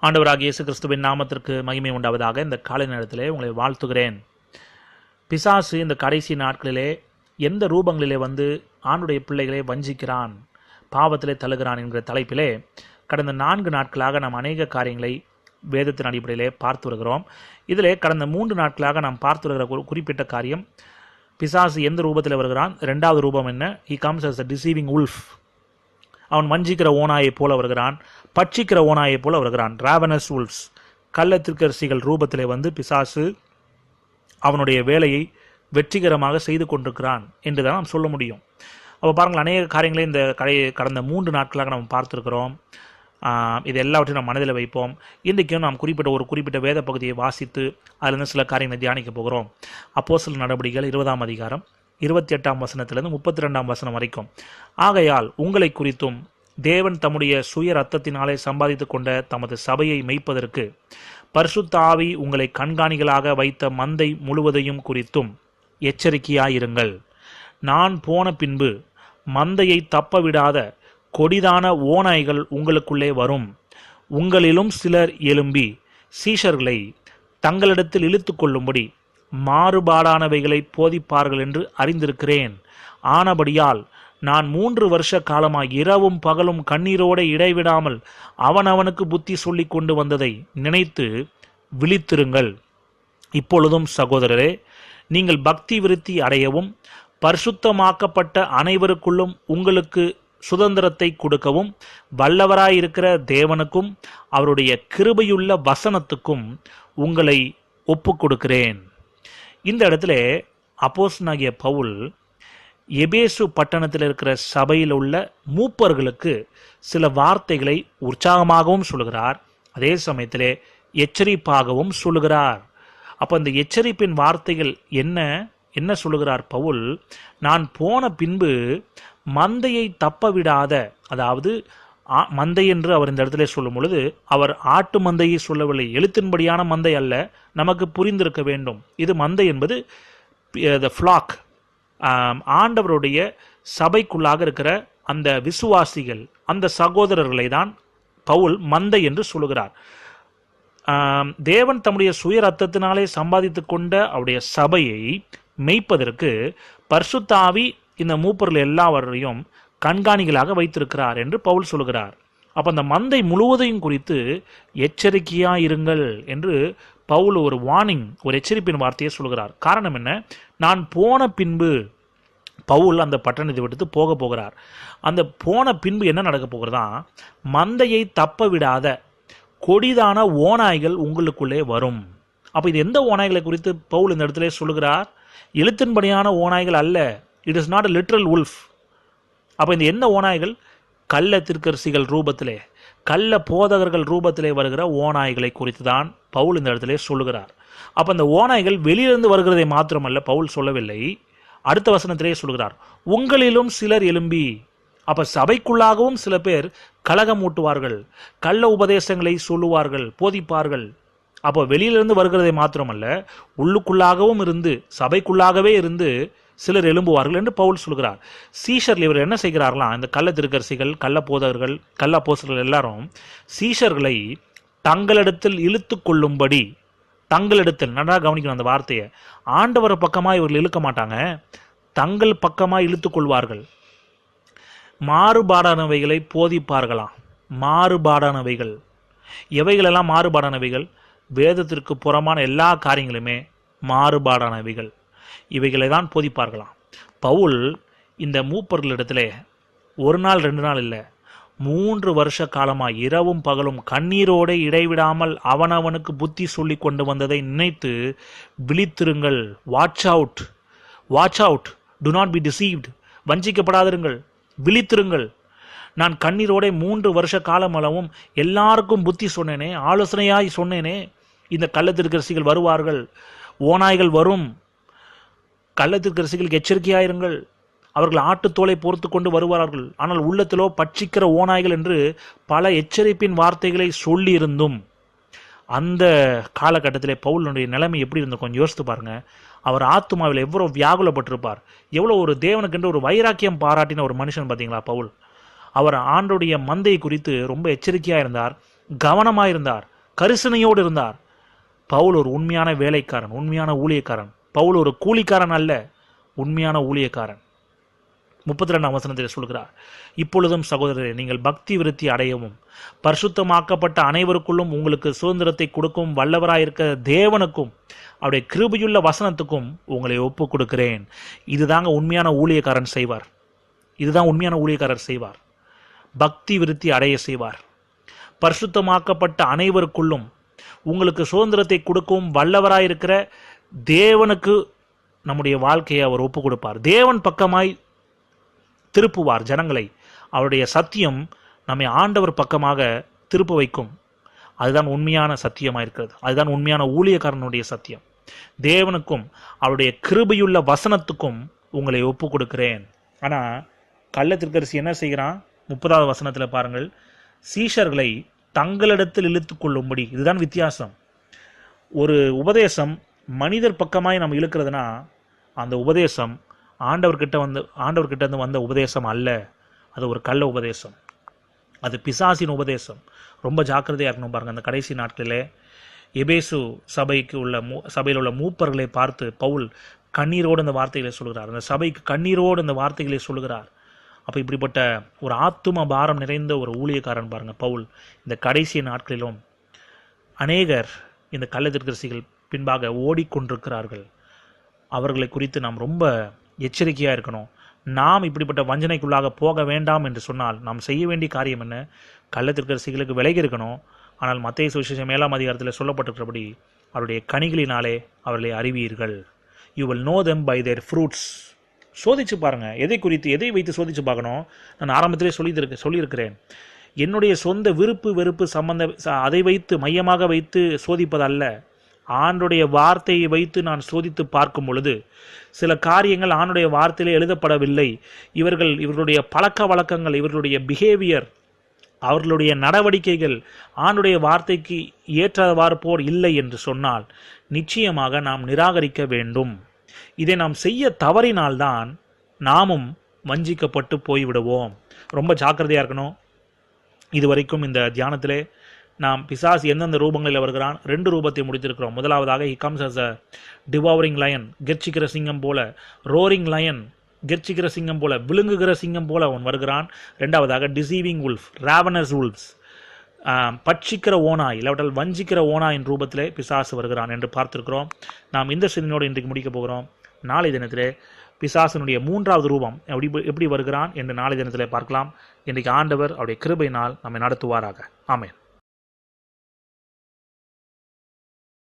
ஆண்டவராகிய இயேசு கிறிஸ்துவின் நாமத்திற்கு மகிமை உண்டாவதாக. இந்த காலை நேரத்திலே உங்களை வாழ்த்துகிறேன். பிசாசு இந்த கடைசி நாட்களிலே எந்த ரூபங்களிலே வந்து ஆண்டுடைய பிள்ளைகளை வஞ்சிக்கிறான், பாவத்திலே தள்ளுகிறான் என்கிற தலைப்பிலே கடந்த 4 நாட்களாக நாம் அநேக காரியங்களை வேதத்தின் அடிப்படையிலே பார்த்து வருகிறோம். இதிலே கடந்த 3 நாட்களாக நாம் பார்த்து வருகிற குறிப்பிட்ட காரியம், பிசாசு எந்த ரூபத்தில் வருகிறான், 2வது ரூபம் என்ன, he comes as a deceiving wolf. அவன் வஞ்சிக்கிற ஓநாயை போல வருகிறான், பட்சிக்கிற ஓநாயை போல வருகிறான், ராவனஸ் உல்ஃப்ஸ். கள்ளத்திற்கரசிகள் ரூபத்திலே வந்து பிசாசு அவனுடைய வேலையை வெற்றிகரமாக செய்து கொண்டிருக்கிறான் என்று தான் நாம் சொல்ல முடியும். அப்போ பாருங்கள், அநேக காரியங்களை இந்த கடந்த 3 நாட்களாக நாம் பார்த்துருக்கிறோம். இது எல்லாவற்றையும் நாம் மனதில் வைப்போம். இன்றைக்கும் நாம் குறிப்பிட்ட வேத பகுதியை வாசித்து அதிலிருந்து சில காரியங்களை தியானிக்க போகிறோம். அப்போஸ்தலர் நடபடிகள் 20ஆம் அதிகாரம் 28ஆம் வசனத்திலிருந்து 32ஆம் வசனம் வரைக்கும். ஆகையால் உங்களை குறித்தும் தேவன் தம்முடைய சுய ரத்தத்தினாலே சம்பாதித்து கொண்ட தமது சபையை மெய்ப்பதற்கு பரிசுத்த ஆவி உங்களை கண்காணிகளாக வைத்த மந்தை முழுவதையும் குறித்தும் எச்சரிக்கையாயிருங்கள். நான் போன பின்பு மந்தையை தப்பவிடாத கொடிதான ஓநாய்கள் உங்களுக்குள்ளே வரும். உங்களிலும் சிலர் எழும்பி சீஷர்களை தங்களிடத்தில் இழுத்து கொள்ளும்படி மாறுபாடானவைகளை போதிப்பார்கள் என்று அறிந்திருக்கிறேன். ஆனபடியால் நான் 3 வருஷ காலமாய் இரவும் பகலும் கண்ணீரோடு இடைவிடாமல் அவனவனுக்கு புத்தி சொல்லி கொண்டு வந்ததை நினைத்து விழித்திருங்கள். இப்பொழுதும் சகோதரரே, நீங்கள் பக்தி விருத்தி அடையவும் பரிசுத்தமாக்கப்பட்ட அனைவருக்குள்ளும் உங்களுக்கு சுதந்திரத்தை கொடுக்கவும் வல்லவராயிருக்கிற தேவனுக்கும் அவருடைய கிருபையுள்ள வசனத்துக்கும் உங்களை ஒப்பு கொடுக்கிறேன். இந்த இடத்துல அப்போஸ்தலனாகிய பவுல் எபேசு பட்டணத்தில் இருக்கிற சபையில் உள்ள மூப்பர்களுக்கு சில வார்த்தைகளை உற்சாகமாகவும் சொல்கிறார், அதே சமயத்திலே எச்சரிப்பாகவும் சொல்லுகிறார். அப்போ இந்த எச்சரிப்பின் வார்த்தைகள் என்ன சொல்லுகிறார் பவுல்? நான் போன பின்பு மந்தையை தப்ப விடாத, அதாவது மந்தை என்று அவர் இந்த இடத்துல சொல்லும் பொழுது அவர் ஆட்டு மந்தையை சொல்லவில்லை, எழுத்தின்படியான மந்தை அல்ல, நமக்கு புரிந்திருக்க வேண்டும். இது மந்தை என்பது த ஃப்ளாக், ஆண்டவருடைய சபைக்குள்ளாக இருக்கிற அந்த விசுவாசிகள், அந்த சகோதரர்களை தான் பவுல் மந்தை என்று சொல்லுகிறார். தேவன் தம்முடைய சுய ரத்தத்தினாலே சம்பாதித்து கொண்ட அவருடைய சபையை மெய்ப்பதற்கு பரிசுத்த ஆவி இந்த மூப்பர்கள் எல்லாவரையும் கண்காணிகளாக வைத்திருக்கிறார் என்று பவுல் சொல்கிறார். அப்போ அந்த மந்தை முழுவதையும் குறித்து எச்சரிக்கையாயிருங்கள் என்று பவுல் ஒரு வார்னிங், ஒரு எச்சரிப்பின் வார்த்தையை சொல்கிறார். காரணம் என்ன? நான் போன பின்பு பவுல் அந்த பட்டணத்தை விட்டு போகிறார். அந்த போன பின்பு என்ன நடக்க போகிறதா? மந்தையை தப்ப விடாத கொடிதான ஓநாய்கள் உங்களுக்குள்ளே வரும். அப்போ இது எந்த ஓநாய்களை குறித்து பவுல் இந்த இடத்துல சொல்லுகிறார்? எழுத்தின்படியான ஓநாய்கள் அல்ல. It is not a literal wolf. அப்போ இந்த என்ன ஓநாய்கள்? கள்ள தீர்க்கதரிசிகள் ரூபத்திலே, கள்ள போதகர்கள் ரூபத்திலே வருகிற ஓநாய்களை குறித்து தான் பவுல் இந்த இடத்துல சொல்லுகிறார். அப்போ அந்த ஓநாய்கள் வெளியிலிருந்து வருகிறதை மாத்திரமல்ல பவுல் சொல்லவில்லை, அடுத்த வசனத்திலே சொல்கிறார், உங்களிலும் சிலர் எழும்பி. அப்போ சபைக்குள்ளாகவும் சில பேர் கலகம் ஊட்டுவார்கள், கள்ள உபதேசங்களை சொல்லுவார்கள், போதிப்பார்கள். அப்போ வெளியிலிருந்து வருகிறதை மாத்திரமல்ல, உள்ளுக்குள்ளாகவும் இருந்து, சபைக்குள்ளாகவே இருந்து சிலர் எழும்புவார்கள் என்று பவுல் சொல்கிறார். சீஷர்கள் இவர் என்ன செய்கிறார்களாம்? இந்த கள்ள திருக்கரசிகள், கள்ள போதகர்கள், கள்ள அப்போஸ்தலர்கள் எல்லாரும் சீஷர்களை தங்களிடத்தில் இழுத்து கொள்ளும்படி, தங்களிடத்தில், நன்றாக கவனிக்கணும் அந்த வார்த்தையை, ஆண்டவர் பக்கமாக இவர்கள் இழுக்க மாட்டாங்க, தங்கள் பக்கமாக இழுத்து கொள்வார்கள். மாறுபாடானவைகளை போதிப்பார்களாம். மாறுபாடானவைகள் எவைகளெல்லாம் மாறுபாடானவைகள்? வேதத்திற்கு புறமான எல்லா காரியங்களுமே மாறுபாடானவைகள், இவைகளை தான் போதிப்பார்களாம். பவுல் இந்த மூப்பர்களிடத்திலே 1 நாள் 2 நாள் இல்லை, 3 வருஷ காலமாக இரவும் பகலும் கண்ணீரோடு இடைவிடாமல் அவனவனுக்கு புத்தி சொல்லி கொண்டு வந்ததை நினைத்து விழித்திருங்கள். Watch out, watch out, do not be deceived. வஞ்சிக்கப்படாதிருங்கள், விழித்திருங்கள். நான் கண்ணீரோட 3 வருஷ காலம் அளவும் எல்லாருக்கும் புத்தி சொன்னேனே, ஆலோசனையாய் சொன்னேனே, இந்த கள்ளத்திற்கரசிகள் வருவார்கள், ஓநாய்கள் வரும், கள்ளத்திற்கரசிகளுக்கு எச்சரிக்கையாயிருங்கள், அவர்கள் ஆட்டுத்தோலை பொறுத்து கொண்டு வருவார்கள், ஆனால் உள்ளத்திலோ பட்சிக்கிற ஓநாய்கள் என்று பல எச்சரிப்பின் வார்த்தைகளை சொல்லியிருந்தும் அந்த காலகட்டத்திலே பவுலுடைய நிலைமை எப்படி இருந்தது கொஞ்சம் யோசித்து பாருங்க. அவர் ஆத்துமாவில் எவ்வளோ வியாகுலப்பட்டிருப்பார், எவ்வளோ ஒரு தேவனுக்கென்று ஒரு வைராக்கியம் பாராட்டின ஒரு மனுஷன் பார்த்தீங்களா பவுல். அவர் ஆண்டுடைய மந்தையை குறித்து ரொம்ப எச்சரிக்கையாக இருந்தார். கவனமாயிருந்தார், கரிசனையோடு இருந்தார். பவுல் ஒரு உண்மையான வேலைக்காரன், உண்மையான ஊழியக்காரன். பவுல் ஒரு கூலிக்காரன் அல்ல, உண்மையான ஊழியக்காரன். 32ஆம் வசனத்தில் சொல்கிறார், இப்பொழுதும் சகோதரரே, நீங்கள் பக்தி விருத்தி அடையவும் பரிசுத்தமாக்கப்பட்ட அனைவருக்குள்ளும் உங்களுக்கு சுதந்திரத்தை கொடுக்கும் வல்லவராயிருக்க தேவனுக்கும் அவருடைய கிருபையுள்ள வசனத்துக்கும் உங்களை ஒப்பு கொடுக்கிறேன். இதுதாங்க உண்மையான ஊழியக்காரன் செய்வார். இதுதான் உண்மையான ஊழியக்காரர் செய்வார். பக்தி விருத்தி அடைய செய்வார். பரிசுத்தமாக்கப்பட்ட அனைவருக்குள்ளும் உங்களுக்கு சுதந்திரத்தை கொடுக்கும் வல்லவராயிருக்கிற தேவனுக்கு நம்முடைய வாழ்க்கையை அவர் ஒப்பு கொடுப்பார். தேவன் பக்கமாய் திருப்புவார் ஜனங்களை. அவருடைய சத்தியம் நம்மை ஆண்டவர் பக்கமாக திருப்ப வைக்கும். அதுதான் உண்மையான சத்தியமாக இருக்கிறது. அதுதான் உண்மையான ஊழியக்காரனுடைய சத்தியம். தேவனுக்கும் அவருடைய கிருபையுள்ள வசனத்துக்கும் உங்களை ஒப்பு கொடுக்கிறேன். ஆனால் கள்ள தீர்க்கதரிசி என்ன செய்கிறான்? 30வது வசனத்தில் பாருங்கள், சீஷர்களை தங்களிடத்தில் இழுத்து கொள்ளும்படி. இதுதான் வித்தியாசம். ஒரு உபதேசம் மனிதர் பக்கமாய் நம்ம இழுக்கிறதுனா அந்த உபதேசம் ஆண்டவர்கிட்ட இருந்து வந்த உபதேசம் அல்ல. அது ஒரு கள்ள உபதேசம். அது பிசாசின் உபதேசம். ரொம்ப ஜாக்கிரதையாக இருக்கணும் பாருங்கள். அந்த கடைசி நாட்களிலே எபேசு சபையில் உள்ள மூப்பர்களை பார்த்து பவுல் கண்ணீரோடு இந்த வார்த்தைகளை சொல்கிறார். அந்த சபைக்கு கண்ணீரோடு இந்த வார்த்தைகளை சொல்கிறார். அப்போ இப்படிப்பட்ட ஒரு ஆத்தும பாரம் நிறைந்த ஒரு ஊழியக்காரன் பாருங்கள் பவுல். இந்த கடைசி நாட்களிலும் அநேகர் இந்த கள்ள தீர்க்கதரிசிகள் பின்பாக ஓடிக்கொண்டிருக்கிறார்கள். அவர்களை குறித்து நாம் ரொம்ப எச்சரிக்கையாக இருக்கணும். நாம் இப்படிப்பட்ட வஞ்சனைக்குள்ளாக போக வேண்டாம் என்று சொன்னால் நாம் செய்ய வேண்டிய காரியம் என்ன? கள்ள தீர்க்கதரிசிகளுக்கு விலகி இருக்கணும். ஆனால் மத்தேயு சுவிசேஷம் 7ஆம் அதிகாரத்தில் சொல்லப்பட்டிருக்கிறபடி அவருடைய கனிகளினாலே அவர்களை அறிவீர்கள். You will know them by their fruits. சோதிச்சு பாருங்கள். எதை வைத்து சோதிச்சு பார்க்கணும்? நான் ஆரம்பத்திலே சொல்லியிருக்கிறேன். என்னுடைய சொந்த விருப்பு வெறுப்பு அதை வைத்து மையமாக வைத்து சோதிப்பதல்ல. ஆண்டுடைய வார்த்தையை வைத்து நான் சோதித்து பார்க்கும் பொழுது சில காரியங்கள் ஆண்டுடைய வார்த்தையிலே எழுதப்படவில்லை. இவர்களுடைய பழக்க வழக்கங்கள், இவர்களுடைய பிஹேவியர், அவர்களுடைய நடவடிக்கைகள் ஆண்டுடைய வார்த்தைக்கு ஏற்றவாறு போர் இல்லை என்று சொன்னால் நிச்சயமாக நாம் நிராகரிக்க வேண்டும். இதை நாம் செய்ய தவறினால்தான் நாமும் வஞ்சிக்கப்பட்டு போய்விடுவோம். ரொம்ப ஜாக்கிரதையாக இருக்கணும். இதுவரைக்கும் இந்த தியானத்திலே நாம் பிசாசு எந்தெந்த ரூபங்களில் வருகிறான்? 2 ரூபத்தை முடித்திருக்கிறோம். முதலாவதாக he comes as a devouring lion, கெர்ச்சிக்கிற சிங்கம் போல, ரோரிங் லயன், கெர்ச்சிக்கிற சிங்கம் போல, விழுங்குகிற சிங்கம் போல அவன் வருகிறான். 2வதாக டிசீவிங் உல்ஃப், ராவனஸ் உல்ஃப்ஸ், பட்சிக்கிற ஓனாய், இல்லாவிட்டால் வஞ்சிக்கிற ஓனாயின் ரூபத்திலே பிசாசு வருகிறான் என்று பார்த்திருக்கிறோம். நாம் இந்த சிந்தனையோடு இன்றைக்கு முடிக்க போகிறோம். நாளை தினத்திலே பிசாசனுடைய 3வது ரூபம் எப்படி வருகிறான் என்று நாளை தினத்திலே பார்க்கலாம். இன்றைக்கு ஆண்டவர் அவருடைய கிருபையினால் நம்மை நடத்துவாராக. ஆமென்.